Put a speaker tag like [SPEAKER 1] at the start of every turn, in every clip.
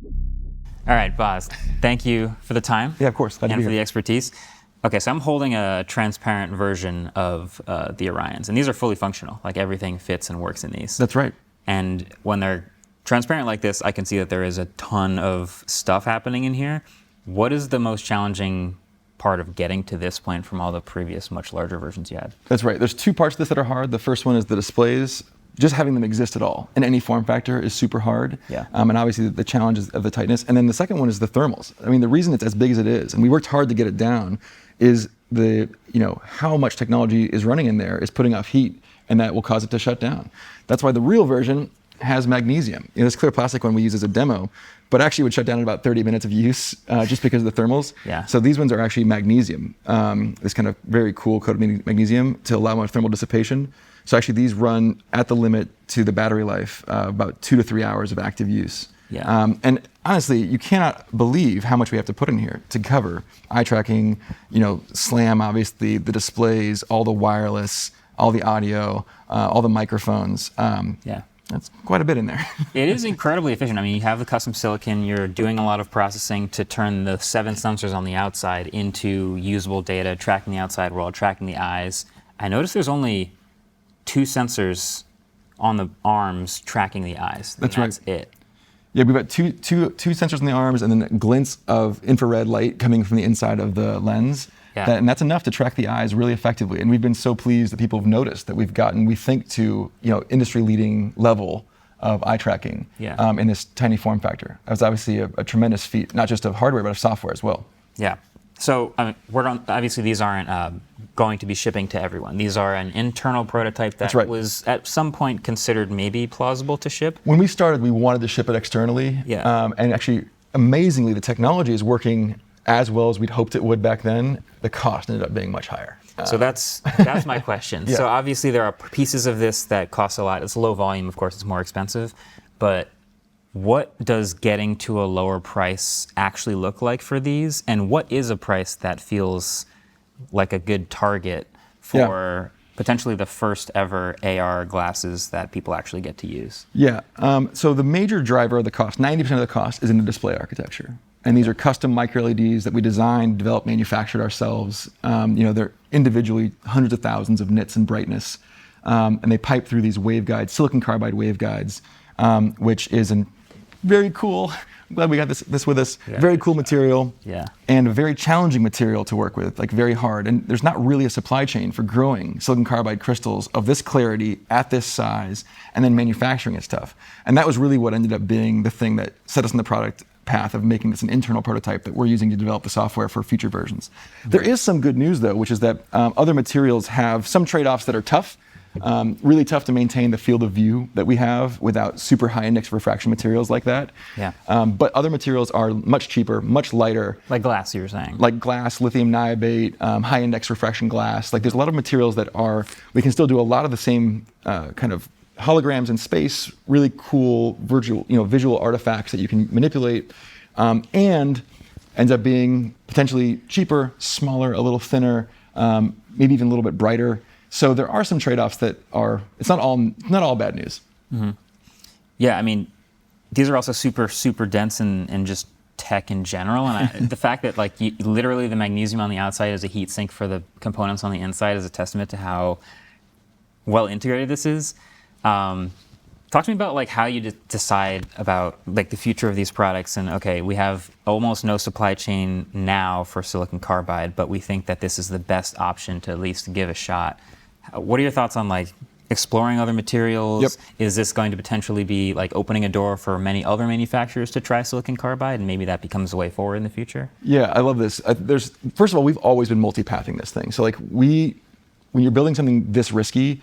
[SPEAKER 1] All right, Boz, thank you for the time.
[SPEAKER 2] Yeah, of course. Glad to
[SPEAKER 1] and
[SPEAKER 2] be
[SPEAKER 1] for
[SPEAKER 2] here.
[SPEAKER 1] the expertise. Okay, so I'm holding a transparent version of the Orions, and these are fully functional. Like everything fits and works in these.
[SPEAKER 2] That's right.
[SPEAKER 1] And when they're transparent like this, I can see that there is a ton of stuff happening in here. What is the most challenging part of getting to this point from all the previous much larger versions you had?
[SPEAKER 2] That's right. There's two parts to this that are hard. The first one is the displays. Just having them exist at all in any form factor is super hard.
[SPEAKER 1] Yeah.
[SPEAKER 2] And obviously the challenges of the tightness. And then the second one is the thermals. I mean, the reason it's as big as it is, and we worked hard to get it down, is how much technology is running in there is putting off heat, and that will cause it to shut down. That's why the real version has magnesium. This clear plastic one we use as a demo, but actually would shut down in about 30 minutes of use just because of the thermals.
[SPEAKER 1] Yeah.
[SPEAKER 2] So these ones are actually magnesium, this kind of very cool coated magnesium to allow more thermal dissipation. So actually these run at the limit to the battery life, about 2 to 3 hours of active use.
[SPEAKER 1] Yeah.
[SPEAKER 2] And honestly, you cannot believe how much we have to put in here to cover eye tracking, SLAM, obviously, the displays, all the wireless, all the audio, all the microphones.
[SPEAKER 1] Yeah.
[SPEAKER 2] That's quite a bit in there.
[SPEAKER 1] It is incredibly efficient. I mean, you have the custom silicon, you're doing a lot of processing to turn the 7 sensors on the outside into usable data, tracking the outside world, tracking the eyes. I noticed there's only 2 sensors on the arms tracking the eyes.
[SPEAKER 2] That's
[SPEAKER 1] right. That's it.
[SPEAKER 2] Yeah, we've got two sensors on the arms and then glints of infrared light coming from the inside of the lens.
[SPEAKER 1] Yeah.
[SPEAKER 2] And that's enough to track the eyes really effectively. And we've been so pleased that people have noticed that we've gotten, we think, to industry-leading level of eye tracking in this tiny form factor. That was obviously a tremendous feat, not just of hardware, but of software as well.
[SPEAKER 1] Yeah. So obviously these aren't going to be shipping to everyone. These are an internal prototype that was at some point considered maybe plausible to ship.
[SPEAKER 2] When we started, we wanted to ship it externally.
[SPEAKER 1] Yeah.
[SPEAKER 2] And actually, amazingly, the technology is working as well as we'd hoped it would back then. The cost ended up being much higher.
[SPEAKER 1] So that's my question.
[SPEAKER 2] Yeah.
[SPEAKER 1] So obviously there are pieces of this that cost a lot. It's low volume, of course, it's more expensive. But what does getting to a lower price actually look like for these? And what is a price that feels like a good target for potentially the first ever AR glasses that people actually get to use?
[SPEAKER 2] Yeah, so the major driver of the cost, 90% of the cost, is in the display architecture. And these are custom micro LEDs that we designed, developed, manufactured ourselves. They're individually hundreds of thousands of nits in brightness. And they pipe through these waveguides, silicon carbide waveguides, which is a very cool, I'm glad we got this with us, very cool material.
[SPEAKER 1] Yeah.
[SPEAKER 2] And a very challenging material to work with, like very hard. And there's not really a supply chain for growing silicon carbide crystals of this clarity at this size, and then manufacturing is tough. And that was really what ended up being the thing that set us in the product path of making this an internal prototype that we're using to develop the software for future versions. There is some good news though, which is that other materials have some trade-offs that are tough. Really tough to maintain the field of view that we have without super high index refraction materials like that.
[SPEAKER 1] Yeah.
[SPEAKER 2] But other materials are much cheaper, much lighter.
[SPEAKER 1] Like glass, you were saying.
[SPEAKER 2] Like glass, lithium niobate, high index refraction glass. Like there's a lot of materials that we can still do a lot of the same kind of holograms in space, really cool visual artifacts that you can manipulate, and ends up being potentially cheaper, smaller, a little thinner, maybe even a little bit brighter. So there are some trade-offs that it's not all bad news.
[SPEAKER 1] Mm-hmm. Yeah, I mean, these are also super, super dense in just tech in general. And the fact that literally the magnesium on the outside is a heat sink for the components on the inside is a testament to how well integrated this is. Talk to me about how you decide about the future of these products. And okay, we have almost no supply chain now for silicon carbide, but we think that this is the best option to at least give a shot. What are your thoughts on exploring other materials?
[SPEAKER 2] Yep.
[SPEAKER 1] Is this going to potentially be opening a door for many other manufacturers to try silicon carbide, and maybe that becomes a way forward in the future?
[SPEAKER 2] Yeah, I love this. First of all, we've always been multi-pathing this thing. So when you're building something this risky,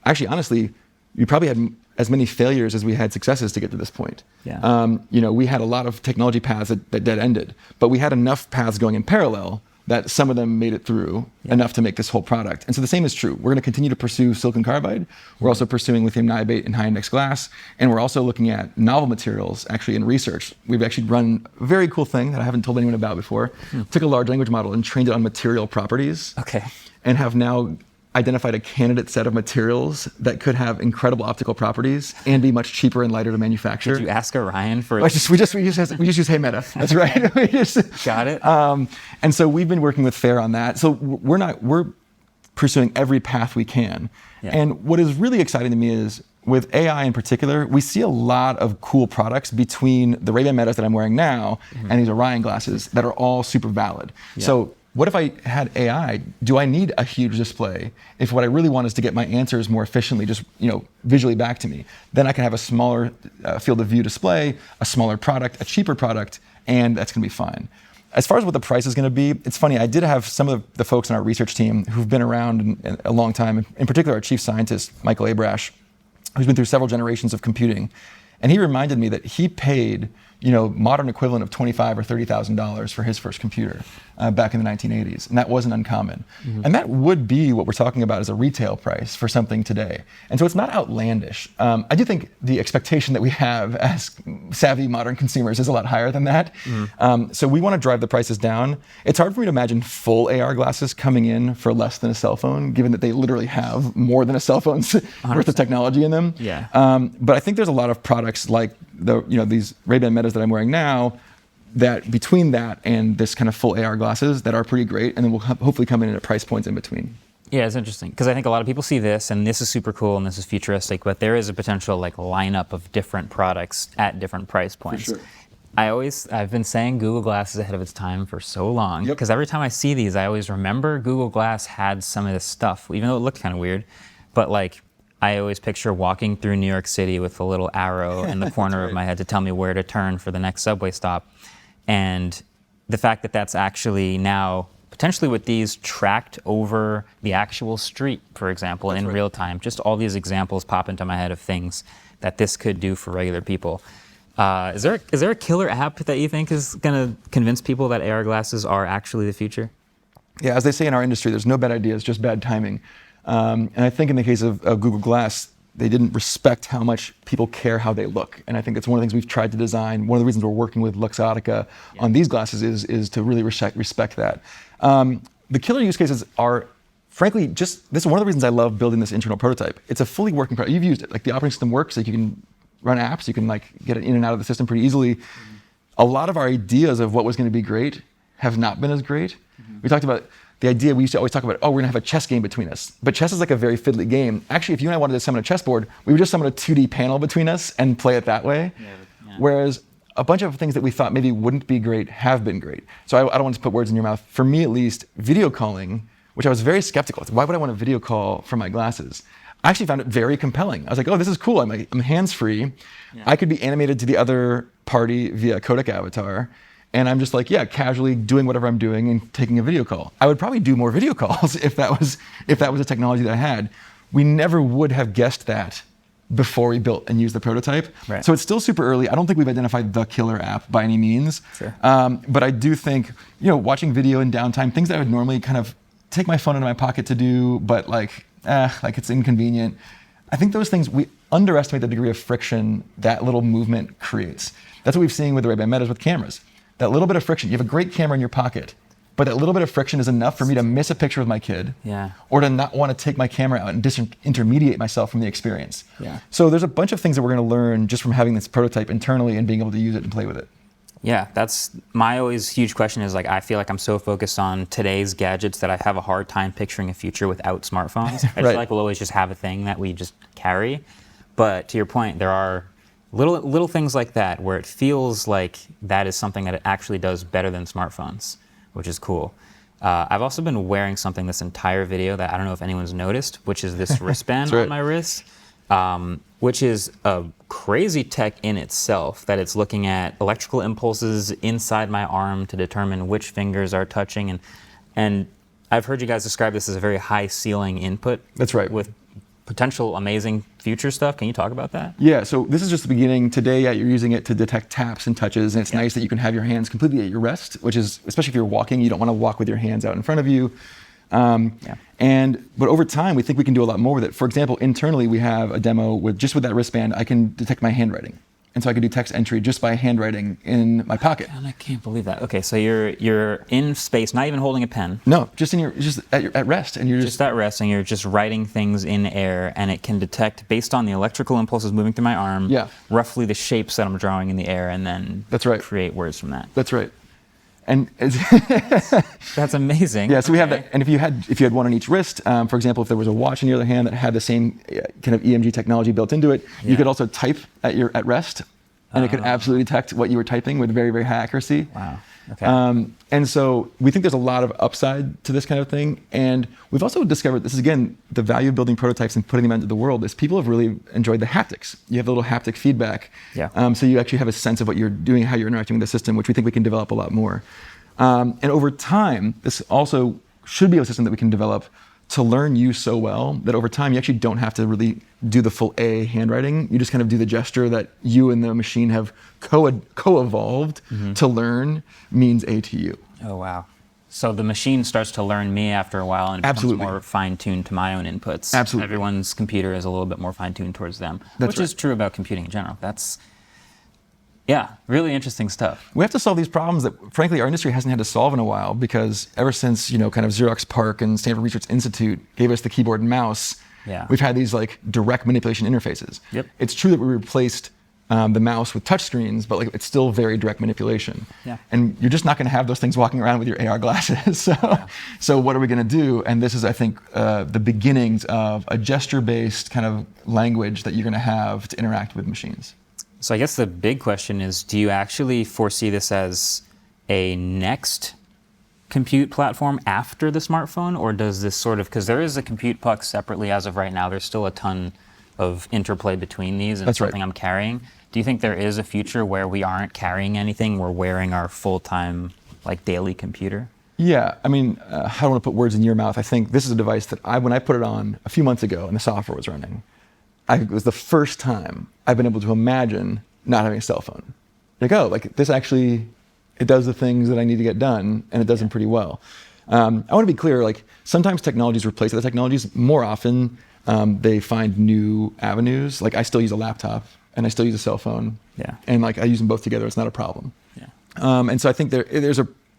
[SPEAKER 2] actually, honestly, you probably had as many failures as we had successes to get to this point.
[SPEAKER 1] Yeah.
[SPEAKER 2] We had a lot of technology paths that dead-ended, but we had enough paths going in parallel that some of them made it through enough to make this whole product. And so the same is true. We're going to continue to pursue silicon carbide. We're also pursuing lithium niobate and high index glass. And we're also looking at novel materials actually in research. We've actually run a very cool thing that I haven't told anyone about before. Took a large language model and trained it on material properties.
[SPEAKER 1] Okay.
[SPEAKER 2] And have now identified a candidate set of materials that could have incredible optical properties and be much cheaper and lighter to manufacture.
[SPEAKER 1] Did you ask Orion for?
[SPEAKER 2] We just use Hey Meta. That's right.
[SPEAKER 1] Got it.
[SPEAKER 2] And so we've been working with Fair on that. So we're pursuing every path we can.
[SPEAKER 1] Yeah.
[SPEAKER 2] And what is really exciting to me is with AI in particular, we see a lot of cool products between the Ray-Ban Metas that I'm wearing now and these Orion glasses that are all super valid.
[SPEAKER 1] Yeah.
[SPEAKER 2] So what if I had AI? Do I need a huge display if what I really want is to get my answers more efficiently, just visually back to me? Then I can have a smaller field of view display, a smaller product, a cheaper product, and that's going to be fine. As far as what the price is going to be, it's funny. I did have some of the folks on our research team who've been around a long time, in particular our chief scientist, Michael Abrash, who's been through several generations of computing. And he reminded me that he paid, modern equivalent of $25,000 or $30,000 for his first computer back in the 1980s. And that wasn't uncommon. And that would be what we're talking about as a retail price for something today. And so it's not outlandish. I do think the expectation that we have as savvy modern consumers is a lot higher than that. So we want to drive the prices down. It's hard for me to imagine full AR glasses coming in for less than a cell phone, given that they literally have more than a cell phone's worth of technology in them.
[SPEAKER 1] Yeah.
[SPEAKER 2] But I think there's a lot of products like these Ray-Ban Metas that I'm wearing now, that between that and this kind of full AR glasses that are pretty great, and then we'll hopefully come in at price points in between.
[SPEAKER 1] Yeah, it's interesting because I think a lot of people see this and this is super cool and this is futuristic, but there is a potential lineup of different products at different price points.
[SPEAKER 2] For sure.
[SPEAKER 1] I've been saying Google Glass is ahead of its time for so long because every time I see these, I always remember Google Glass had some of this stuff, even though it looked kind of weird. But I always picture walking through New York City with a little arrow in the corner of my head to tell me where to turn for the next subway stop. And the fact that that's actually now, potentially with these, tracked over the actual street, for example, in real time, just all these examples pop into my head of things that this could do for regular people. Is there a killer app that you think is going to convince people that AR glasses are actually the future?
[SPEAKER 2] Yeah, as they say in our industry, there's no bad ideas, just bad timing. And I think in the case of Google Glass, they didn't respect how much people care how they look. And I think it's one of the things we've tried to design. One of the reasons we're working with Luxottica on these glasses is to really respect that. The killer use cases are, frankly, this is one of the reasons I love building this internal prototype. It's a fully working product. You've used it. The operating system works. You can run apps. You can get it in and out of the system pretty easily. A lot of our ideas of what was going to be great have not been as great. We talked about the idea, we used to always talk about, we're going to have a chess game between us. But chess is a very fiddly game. Actually, if you and I wanted to summon a chessboard, we would just summon a 2D panel between us and play it that way. Yeah. Whereas a bunch of things that we thought maybe wouldn't be great have been great. So I don't want to put words in your mouth. For me, at least, video calling, which I was very skeptical of. Why would I want a video call from my glasses? I actually found it very compelling. I was like, this is cool. I'm hands-free. Yeah. I could be animated to the other party via a codec avatar. And I'm just casually doing whatever I'm doing and taking a video call. I would probably do more video calls if that was a technology that I had. We never would have guessed that before we built and used the prototype.
[SPEAKER 1] Right.
[SPEAKER 2] So it's still super early. I don't think we've identified the killer app by any means.
[SPEAKER 1] Sure.
[SPEAKER 2] But I do think, watching video in downtime, things that I would normally kind of take my phone into my pocket to do, but it's inconvenient. I think those things, we underestimate the degree of friction that little movement creates. That's what we've seen with the Ray-Ban Metas with cameras. That little bit of friction. You have a great camera in your pocket, but that little bit of friction is enough for me to miss a picture with my kid, or to not want to take my camera out and disintermediate myself from the experience.
[SPEAKER 1] Yeah.
[SPEAKER 2] So there's a bunch of things that we're going to learn just from having this prototype internally and being able to use it and play with it.
[SPEAKER 1] Yeah, that's my always huge question is I feel like I'm so focused on today's gadgets that I have a hard time picturing a future without smartphones. I feel like we'll always just have a thing that we just carry. But to your point, there are little things like that where it feels like that is something that it actually does better than smartphones, which is cool. I've also been wearing something this entire video that I don't know if anyone's noticed, which is this wristband on my wrist, which is a crazy tech in itself, that it's looking at electrical impulses inside my arm to determine which fingers are touching. And I've heard you guys describe this as a very high ceiling input.
[SPEAKER 2] That's right.
[SPEAKER 1] With potential amazing future stuff. Can you talk about that?
[SPEAKER 2] Yeah, so this is just the beginning. Today, you're using it to detect taps and touches, and it's nice that you can have your hands completely at your rest, which is, especially if you're walking, you don't want to walk with your hands out in front of you. But over time, we think we can do a lot more with it. For example, internally, we have a demo with that wristband, I can detect my handwriting. And so I could do text entry just by handwriting in my pocket.
[SPEAKER 1] And I can't believe that. Okay, so you're in space, not even holding a pen.
[SPEAKER 2] No, just at rest, and you're
[SPEAKER 1] Just at rest, and you're just writing things in air, and it can detect, based on the electrical impulses moving through my arm,
[SPEAKER 2] Yeah.
[SPEAKER 1] roughly the shapes that I'm drawing in the air, and then
[SPEAKER 2] That's right.
[SPEAKER 1] create words from that.
[SPEAKER 2] That's right. And
[SPEAKER 1] That's amazing.
[SPEAKER 2] yeah, so we have that. And if you had one on each wrist, for example, if there was a watch in the other hand that had the same kind of EMG technology built into it, you could also type at rest, and it could absolutely detect what you were typing with very, very high accuracy.
[SPEAKER 1] Wow. Okay.
[SPEAKER 2] And so we think there's a lot of upside to this kind of thing. And we've also discovered, this is again, the value of building prototypes and putting them into the world, is people have really enjoyed the haptics. You have a little haptic feedback.
[SPEAKER 1] Yeah.
[SPEAKER 2] So you actually have a sense of what you're doing, how you're interacting with the system, which we think we can develop a lot more. And over time, this also should be a system that we can develop to learn you so well that over time you actually don't have to really do the full A handwriting. You just kind of do the gesture that you and the machine have co-evolved to learn means A to you.
[SPEAKER 1] Oh, wow. So the machine starts to learn me after a while and becomes more fine-tuned to my own inputs.
[SPEAKER 2] Absolutely.
[SPEAKER 1] Everyone's computer is a little bit more fine-tuned towards them,
[SPEAKER 2] That's
[SPEAKER 1] which is true about computing in general. Yeah, really interesting stuff.
[SPEAKER 2] We have to solve these problems that, frankly, our industry hasn't had to solve in a while, because ever since, kind of Xerox PARC and Stanford Research Institute gave us the keyboard and mouse, we've had these like direct manipulation interfaces.
[SPEAKER 1] Yep.
[SPEAKER 2] It's true that we replaced the mouse with touch screens, but like it's still very direct manipulation.
[SPEAKER 1] Yeah.
[SPEAKER 2] And you're just not going to have those things walking around with your AR glasses. So what are we going to do? And this is, I think, the beginnings of a gesture-based kind of language that you're going to have to interact with machines.
[SPEAKER 1] So I guess the big question is, do you actually foresee this as a next compute platform after the smartphone, or does this sort of, because there is a compute puck separately as of right now, there's still a ton of interplay between these and
[SPEAKER 2] That's
[SPEAKER 1] something
[SPEAKER 2] right.
[SPEAKER 1] I'm carrying. Do you think there is a future where we aren't carrying anything, we're wearing our full-time, like, daily computer?
[SPEAKER 2] Yeah, I mean, I don't want to put words in your mouth. I think this is a device that when I put it on a few months ago and the software was running, it was the first time I've been able to imagine not having a cell phone. This actually, it does the things that I need to get done, and it does them pretty well. I want to be clear, like, sometimes technologies replace other technologies. More often, they find new avenues. Like, I still use a laptop, and I still use a cell phone.
[SPEAKER 1] Yeah.
[SPEAKER 2] And like, I use them both together, it's not a problem.
[SPEAKER 1] Yeah.
[SPEAKER 2] And so I think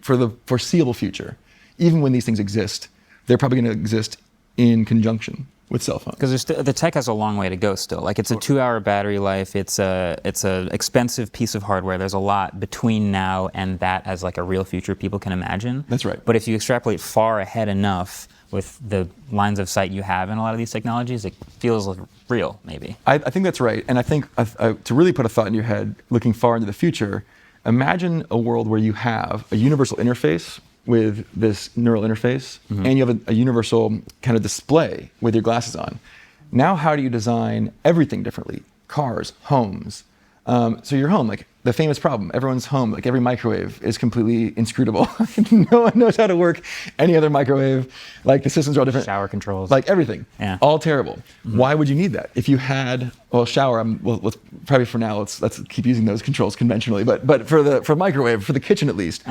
[SPEAKER 2] for the foreseeable future, even when these things exist, they're probably going to exist in conjunction with cell phones.
[SPEAKER 1] Because the tech has a long way to go still. Like, it's a 2-hour battery life. It's a expensive piece of hardware. There's a lot between now and that as like a real future people can imagine.
[SPEAKER 2] That's right.
[SPEAKER 1] But if you extrapolate far ahead enough with the lines of sight you have in a lot of these technologies, it feels real, maybe.
[SPEAKER 2] I think that's right. And I think to really put a thought in your head, looking far into the future, imagine a world where you have a universal interface with this neural interface, and you have a universal kind of display with your glasses on. Now, how do you design everything differently? Cars, homes. So your home, like the famous problem, everyone's home, like every microwave is completely inscrutable. No one knows how to work any other microwave. Like the systems are all different.
[SPEAKER 1] Shower controls.
[SPEAKER 2] Like everything.
[SPEAKER 1] Yeah.
[SPEAKER 2] All terrible. Why would you need that? If you had, shower, let's probably for now, let's keep using those controls conventionally, but for microwave, for the kitchen at least,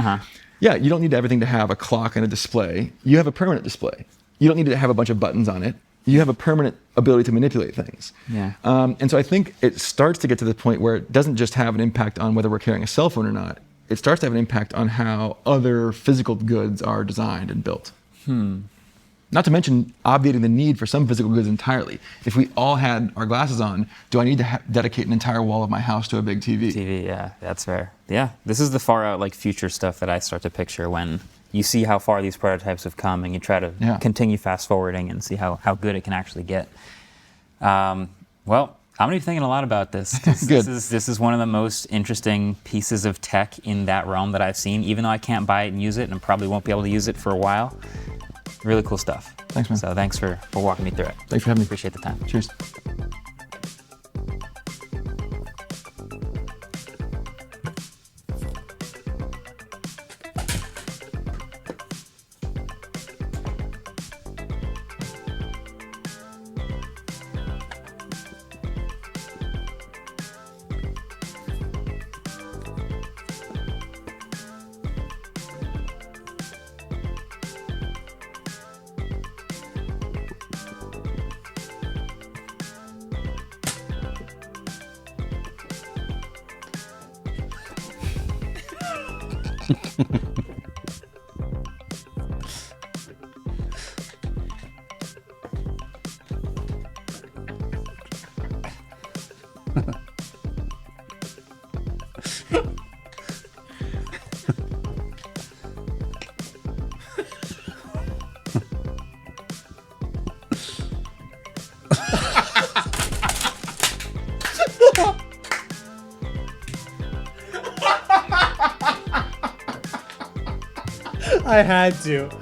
[SPEAKER 2] yeah, you don't need everything to have a clock and a display. You have a permanent display. You don't need to have a bunch of buttons on it. You have a permanent ability to manipulate things.
[SPEAKER 1] Yeah.
[SPEAKER 2] And so I think it starts to get to the point where it doesn't just have an impact on whether we're carrying a cell phone or not. It starts to have an impact on how other physical goods are designed and built. Not to mention obviating the need for some physical goods entirely. If we all had our glasses on, do I need to dedicate an entire wall of my house to a big TV?
[SPEAKER 1] TV, yeah, that's fair. Yeah, this is the far out, like, future stuff that I start to picture when you see how far these prototypes have come and you try to continue fast forwarding and see how good it can actually get. Well, I'm going to be thinking a lot about this.
[SPEAKER 2] Good.
[SPEAKER 1] This is one of the most interesting pieces of tech in that realm that I've seen, even though I can't buy it and use it and probably won't be able to use it for a while. Really cool stuff.
[SPEAKER 2] Thanks, man.
[SPEAKER 1] So thanks for walking me through it.
[SPEAKER 2] Thanks for having me.
[SPEAKER 1] Appreciate the time.
[SPEAKER 2] Cheers.
[SPEAKER 3] I had to.